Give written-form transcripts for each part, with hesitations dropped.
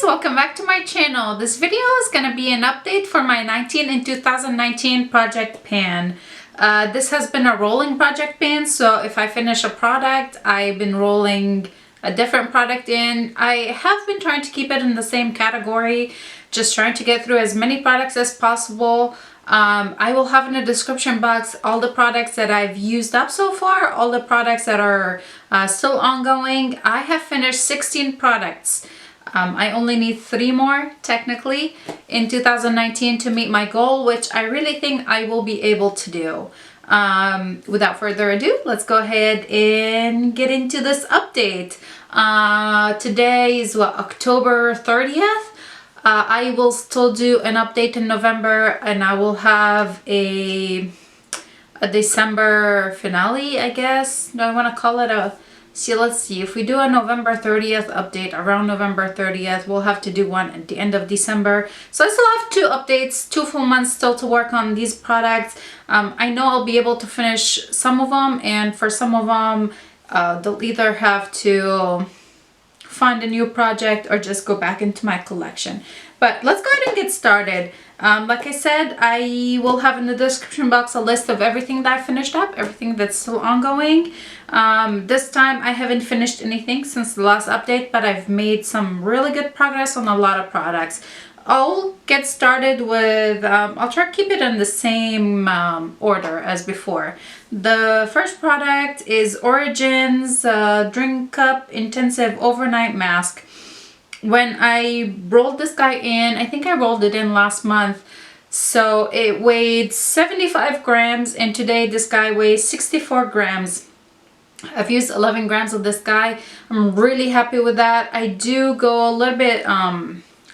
welcome back to my channel. This video is going to be an update for my 19 in 2019 project pan. This has been a rolling project pan, so if I finish a product, I've been rolling a different product in. I have been trying to keep it in the same category, just trying to get through as many products as possible. I will have in the description box all the products that I've used up so far, all the products that are still ongoing. I have finished 16 products. I only need 3 more technically in 2019 to meet my goal, which I really think I will be able to do. Without further ado, let's go ahead and get into this update. Today is what, October 30th? I will still do an update in November, and I will have a December finale, I guess. Do I want to call it a... See, let's see. If we do a November 30th update, around November 30th, we'll have to do one at the end of December. So I still have 2 updates, 2 full months still to work on these products. I know I'll be able to finish some of them, and for some of them, they'll either have to find a new project or just go back into my collection. But let's go ahead and get started. Like I said, I will have in the description box a list of everything that I finished up, everything that's still ongoing. This time I haven't finished anything since the last update, but I've made some really good progress on a lot of products. I'll get started with, I'll try to keep it in the same order as before. The first product is Origin's Drink Cup Intensive Overnight Mask. When I rolled this guy in, I think I rolled it in last month, so it weighed 75 grams, and today this guy weighs 64 grams. I've used 11 grams of this guy. I'm really happy with that. I do go a little bit,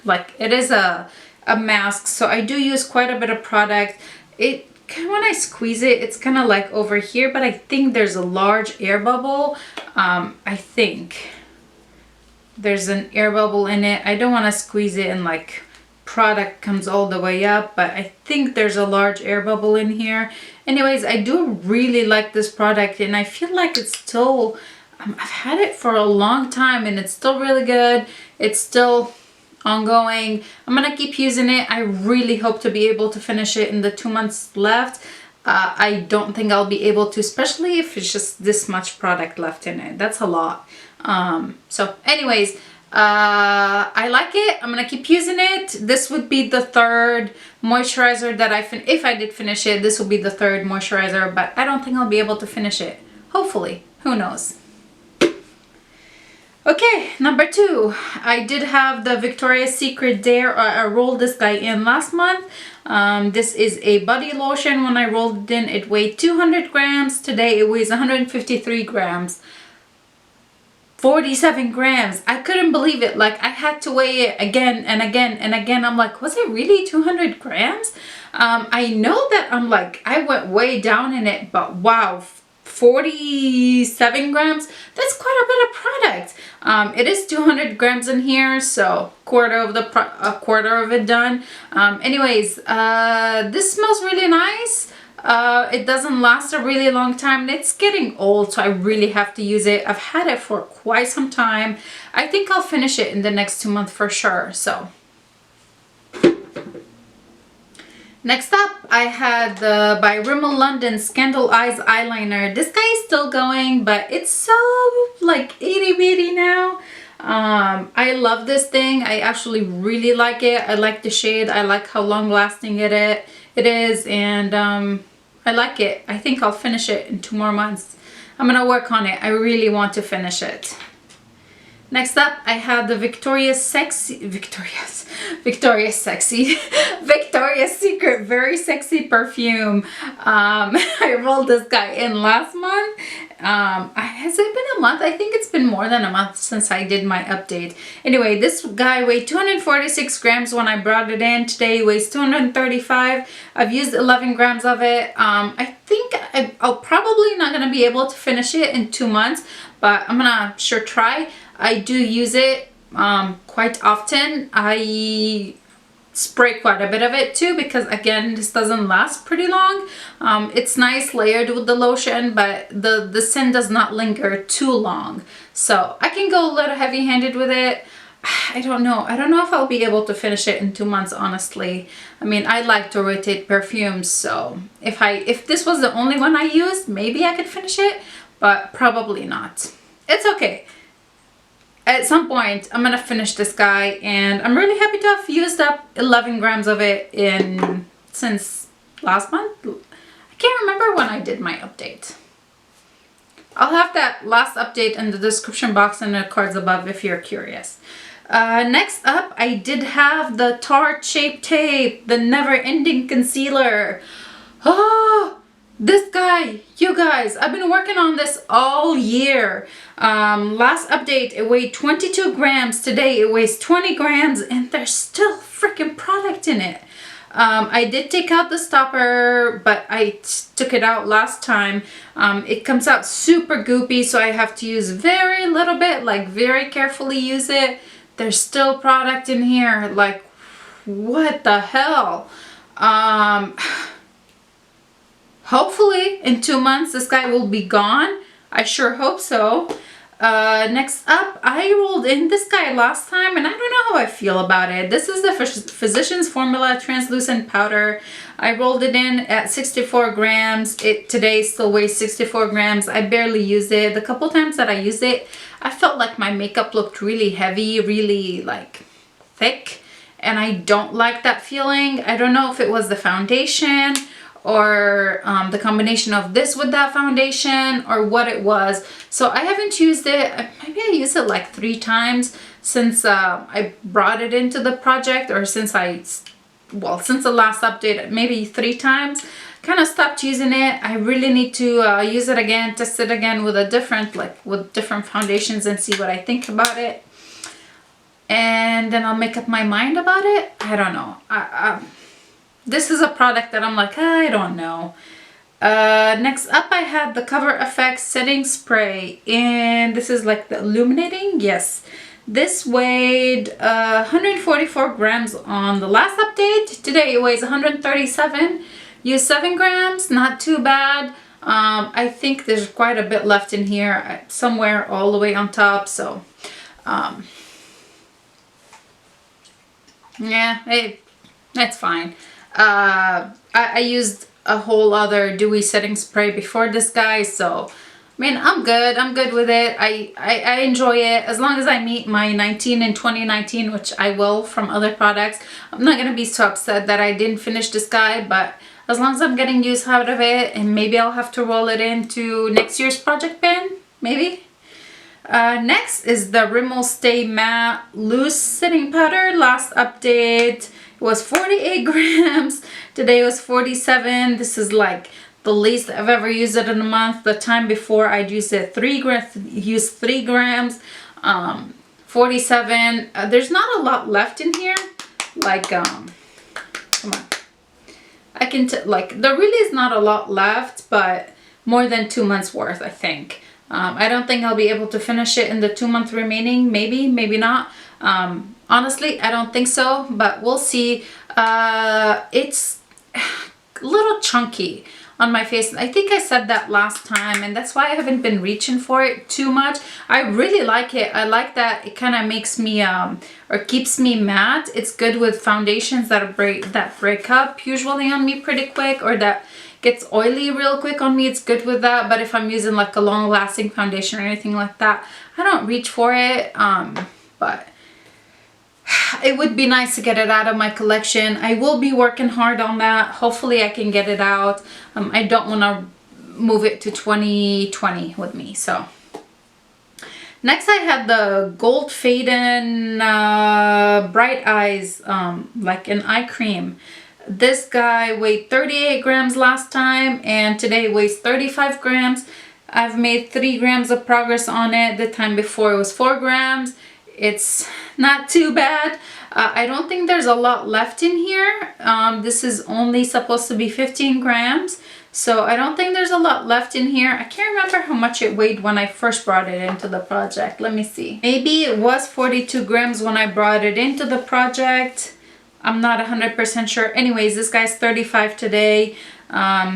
like, it is a mask, so I do use quite a bit of product. It when I squeeze it, it's kind of like over here, but I think there's a large air bubble. I think there's an air bubble in it. I don't want to squeeze it and like product comes all the way up, but I think there's a large air bubble in here. Anyways, I do really like this product, and I feel like it's still, I've had it for a long time and it's still really good. It's still ongoing. I'm gonna keep using it. I really hope to be able to finish it in the 2 months left. I don't think I'll be able to, especially if it's just this much product left in it. That's a lot. So anyways, I like it. I'm gonna keep using it. This would be the 3rd moisturizer that if I did finish it, this will be the 3rd moisturizer, but I don't think I'll be able to finish it. Hopefully, who knows. Okay, number 2, I did have the Victoria's Secret Dare. I rolled this guy in last month. This is a body lotion. When I rolled it in, it weighed 200 grams. Today it weighs 153 grams. 47 grams. I couldn't believe it. Like, I had to weigh it again and again and again. I'm like, was it really 200 grams? I know that I went way down in it, but wow, 47 grams, that's quite a bit of product. It is 200 grams in here, so a quarter of it done. Anyways, this smells really nice. It doesn't last a really long time, and it's getting old, so I really have to use it. I've had it for quite some time. I think I'll finish it in the next 2 months for sure. So next up, I had the by Rimmel London Scandal Eyes eyeliner. This guy is still going, but it's so like itty bitty now. I love this thing. I actually really like it. I like the shade. I like how long lasting it is, and I like it. I think I'll finish it in 2 more months. I'm gonna work on it. I really want to finish it. Next up, I had the Victoria's Secret Very Sexy Perfume. I rolled this guy in last month. Has it been a month? I think it's been more than a month since I did my update. Anyway, this guy weighed 246 grams when I brought it in. Today it weighs 235. I've used 11 grams of it. I think I'll probably not gonna be able to finish it in 2 months, but I'm gonna sure try. I do use it quite often. I spray quite a bit of it too, because again, this doesn't last pretty long. It's nice layered with the lotion, but the scent does not linger too long, so I can go a little heavy-handed with it. I don't know. I don't know if I'll be able to finish it in 2 months, honestly. I mean, I like to rotate perfumes, so if this was the only one I used, maybe I could finish it, but probably not. It's okay. At some point, I'm gonna finish this guy, and I'm really happy to have used up 11 grams of it since last month. I can't remember when I did my update. I'll have that last update in the description box and the cards above if you're curious. Next up, I did have the Tarte Shape Tape, the Neverending Concealer. Oh, this guy, you guys, I've been working on this all year. Last update, it weighed 22 grams. Today, it weighs 20 grams, and there's still freaking product in it. I did take out the stopper, but I took it out last time. It comes out super goopy, so I have to use very little bit, like very carefully use it. There's still product in here. Like, what the hell? Hopefully in 2 months this guy will be gone. I sure hope so. Next up, I rolled in this guy last time, and I don't know how I feel about it. This is the Physicians Formula Translucent Powder. I rolled it in at 64 grams. It today still weighs 64 grams. I barely use it. The couple times that I used it, I felt like my makeup looked really heavy, really like thick, and I don't like that feeling. I don't know if it was the foundation or the combination of this with that foundation or what it was. So I haven't used it. Maybe I used it like 3 times since I brought it into the project, or since since the last update, maybe 3 times. Kind of stopped using it. I really need to use it again, test it again with with different foundations and see what I think about it. And then I'll make up my mind about it. I don't know. This is a product that I'm like, I don't know. Next up, I had the Cover FX Setting Spray, and this is like the illuminating. Yes, this weighed 144 grams on the last update. Today it weighs 137. Used 7 grams, not too bad. I think there's quite a bit left in here, somewhere all the way on top. So, yeah, that's fine. I used a whole other dewy setting spray before this guy, so I mean, I'm good with it. I enjoy it as long as I meet my 19 in 2019, which I will from other products. I'm not gonna be so upset that I didn't finish this guy, but as long as I'm getting use out of it, and maybe I'll have to roll it into next year's project pan, maybe. Next is the Rimmel Stay Matte Loose Setting Powder. Last update was 48 grams. Today was 47. This is like the least I've ever used it in a month. The time before I'd used it 3 grams. 47. There's not a lot left in here. Like, come on. I can there really is not a lot left, but more than 2 months worth, I think. I don't think I'll be able to finish it in the 2 month remaining. Maybe, maybe not. Honestly, I don't think so, but we'll see. It's a little chunky on my face. I think I said that last time, and that's why I haven't been reaching for it too much. I really like it. I like that it kind of makes me or keeps me matte. It's good with foundations that break up usually on me pretty quick, or that gets oily real quick on me. It's good with that. But if I'm using like a long lasting foundation or anything like that, I don't reach for it. But it would be nice to get it out of my collection. I will be working hard on that. Hopefully I can get it out. I don't want to move it to 2020 with me. So next I had the Gold Faden Bright Eyes, like an eye cream. This guy weighed 38 grams last time, and today weighs 35 grams. I've made 3 grams of progress on it. The time before it was 4 grams. It's not too bad. I don't think there's a lot left in here. This is only supposed to be 15 grams. So I don't think there's a lot left in here. I can't remember how much it weighed when I first brought it into the project. Let me see. Maybe it was 42 grams when I brought it into the project. I'm not 100% sure. Anyways, this guy's 35 today.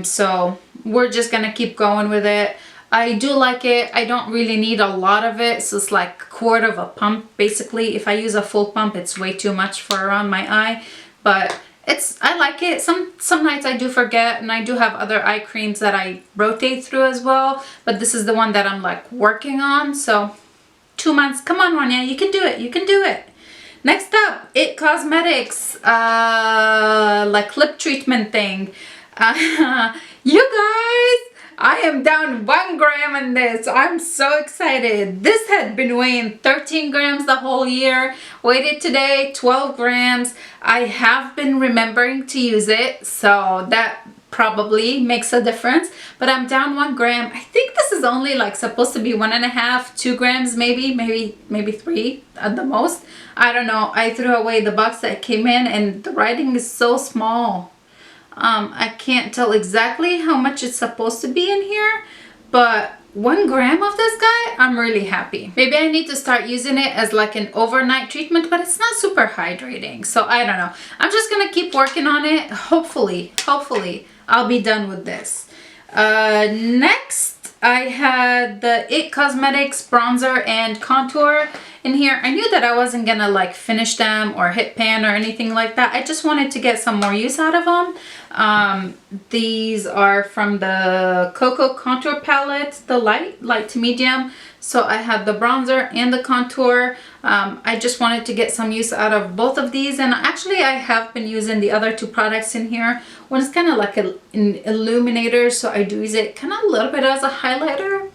So we're just gonna keep going with it. I do like it. I don't really need a lot of it, so it's like a quart of a pump basically. If I use a full pump, it's way too much for around my eye, but I like it. Some nights I do forget, and I do have other eye creams that I rotate through as well, but this is the one that I'm like working on. So 2 months, come on Rania, you can do it, you can do it. Next up, It Cosmetics like lip treatment thing. You guys, I am down 1 gram in this. I'm so excited. This had been weighing 13 grams the whole year. Weighed today 12 grams. I have been remembering to use it, so that probably makes a difference, but I'm down 1 gram. I think this is only like supposed to be 1.5, 2 grams, maybe 3 at the most. I don't know. I threw away the box that came in, and the writing is so small. I can't tell exactly how much it's supposed to be in here, but 1 gram of this guy, I'm really happy. Maybe I need to start using it as like an overnight treatment, but it's not super hydrating, so I don't know. I'm just gonna keep working on it. Hopefully I'll be done with this. Next, I had the It Cosmetics bronzer and contour in here. I knew that I wasn't gonna like finish them or hit pan or anything like that. I just wanted to get some more use out of them. These are from the Cocoa Contour Palette, the light to medium. So I had the bronzer and the contour. I just wanted to get some use out of both of these, and actually I have been using the other 2 products in here. One is kind of like an illuminator, so I do use it kind of a little bit as a highlighter.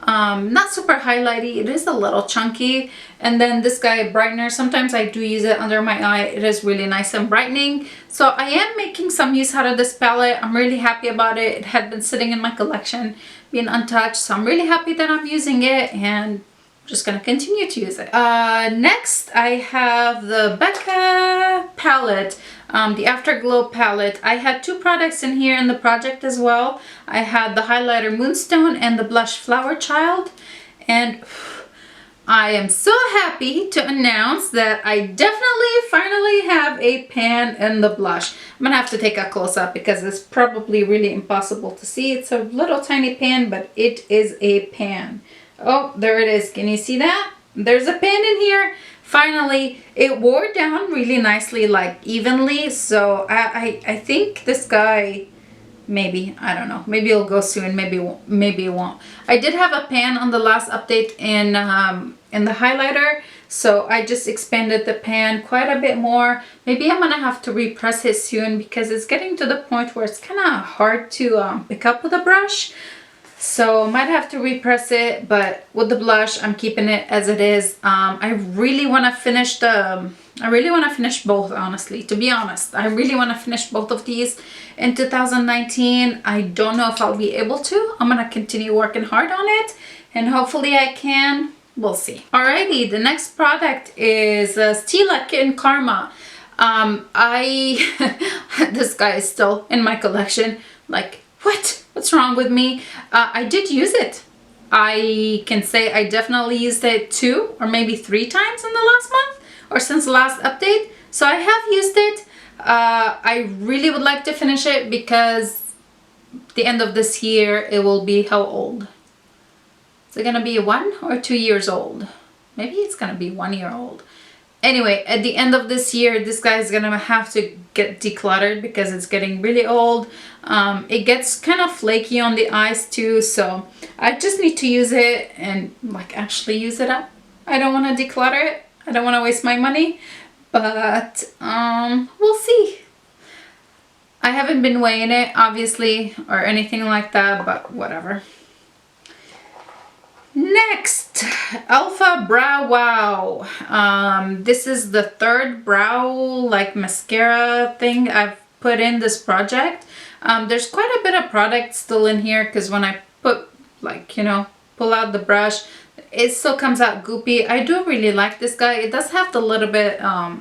Not super highlighty, it is a little chunky. And then this guy, brightener, sometimes I do use it under my eye. It is really nice and brightening. So I am making some use out of this palette. I'm really happy about it. It had been sitting in my collection, being untouched, so I'm really happy that I'm using it, and I'm just gonna continue to use it. Next I have the Becca palette, the Afterglow palette. I had 2 products in here in the project as well. I had the highlighter Moonstone and the blush Flower Child, and I am so happy to announce that I definitely finally have a pan in the blush. I'm gonna have to take a close-up because it's probably really impossible to see. It's a little tiny pan, but it is a pan. Oh, there it is. Can you see that? There's a pan in here. Finally, it wore down really nicely, like evenly. So I think this guy, maybe, I don't know, maybe it'll go soon, maybe it won't. I did have a pan on the last update in the highlighter, so I just expanded the pan quite a bit more. Maybe I'm gonna have to repress it soon because it's getting to the point where it's kind of hard to pick up with a brush. So I might have to repress it, but with the blush, I'm keeping it as it is. I really want to finish both, honestly, to be honest. I really want to finish both of these in 2019. I don't know if I'll be able to. I'm going to continue working hard on it, and hopefully I can. We'll see. Alrighty, the next product is Stila Kitten Karma. This guy is still in my collection. Like, what? What's wrong with me? I did use it. I can say I definitely used it 2 or maybe 3 times in the last month or since the last update. So I have used it. I really would like to finish it because the end of this year it will be how old? Is it gonna be 1 or 2 years old? Maybe it's gonna be 1 year old. Anyway, at the end of this year, this guy is gonna have to get decluttered because it's getting really old. It gets kind of flaky on the eyes too, so I just need to use it and like actually use it up. I don't want to declutter it. I don't want to waste my money, but we'll see. I haven't been weighing it, obviously, or anything like that, but whatever. Next, Alpha Brow Wow. This is the 3rd brow like mascara thing I've put in this project. There's quite a bit of product still in here because when I put, like, you know, pull out the brush, it still comes out goopy. I do really like this guy. It does have the little bit,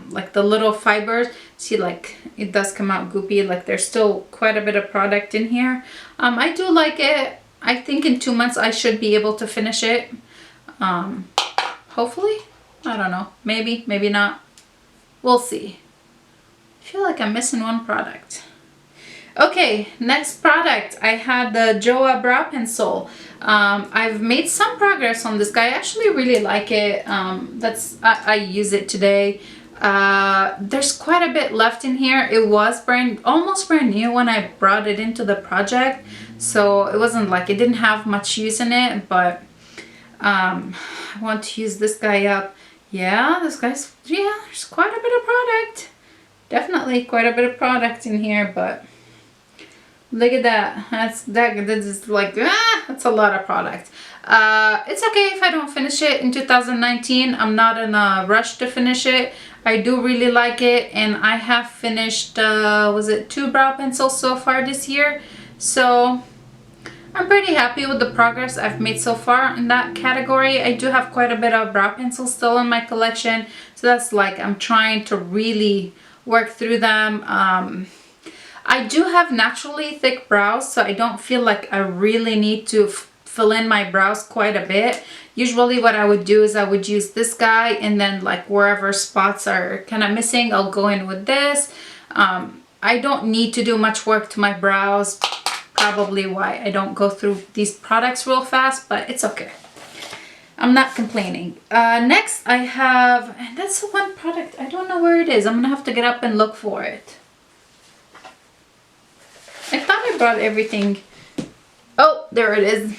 like the little fibers. See, like, it does come out goopy. Like, there's still quite a bit of product in here. I do like it. I think in 2 months I should be able to finish it. Hopefully. I don't know. Maybe, maybe not. We'll see. I feel like I'm missing one product. Okay, next product, I have the Joa Brow Pencil. I've made some progress on this guy. I actually really like it. I use it today. There's quite a bit left in here. It was almost brand new when I brought it into the project, so it wasn't like it didn't have much use in it, but I want to use this guy up. Yeah, there's quite a bit of product. Definitely quite a bit of product in here, but look at that. This is like, that's a lot of product. It's okay if I don't finish it in 2019. I'm not in a rush to finish it. I do really like it, and I have finished, was it 2 brow pencils so far this year? So I'm pretty happy with the progress I've made so far in that category. I do have quite a bit of brow pencils still in my collection, so that's like I'm trying to really work through them. I do have naturally thick brows, so I don't feel like I really need to fill in my brows quite a bit. Usually what I would do is I would use this guy, and then like wherever spots are kind of missing, I'll go in with this. I don't need to do much work to my brows. Probably why I don't go through these products real fast, but it's okay. I'm not complaining. Next I have, and that's the one product, I don't know where it is. I'm gonna have to get up and look for it. I thought I brought everything. Oh, there it is.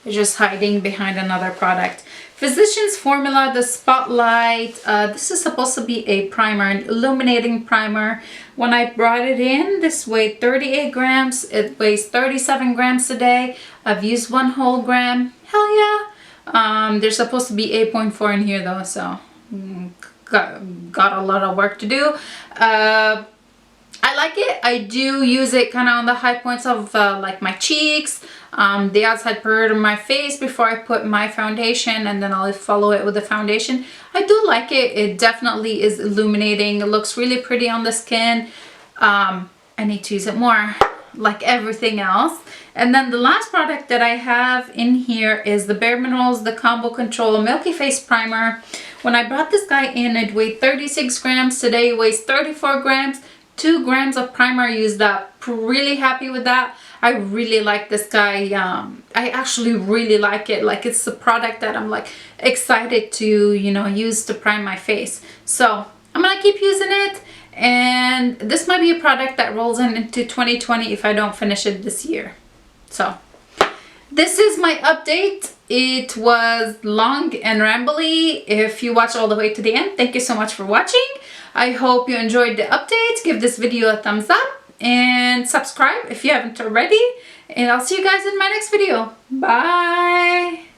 It's just hiding behind another product. Physicians Formula, the Spotlight. This is supposed to be a primer, an illuminating primer. When I brought it in, this weighed 38 grams. It weighs 37 grams today. I've used 1 whole gram. Hell yeah. There's supposed to be 8.4 in here though, so got a lot of work to do. I like it. I do use it kind of on the high points of like my cheeks, the outside part of my face before I put my foundation, and then I'll follow it with the foundation. I do like it. It definitely is illuminating. It looks really pretty on the skin. I need to use it more, like everything else. And then the last product that I have in here is the Bare Minerals, the Combo Control Milky Face Primer. When I brought this guy in, it weighed 36 grams. Today it weighs 34 grams. 2 grams of primer used up. Really happy with that. I really like this guy. I actually really like it. Like, it's the product that I'm like excited to, you know, use to prime my face. So I'm gonna keep using it, and this might be a product that rolls into 2020 if I don't finish it this year. So this is my update. It was long and rambly. If you watched all the way to the end, thank you so much for watching. I hope you enjoyed the update. Give this video a thumbs up and subscribe if you haven't already. And I'll see you guys in my next video. Bye!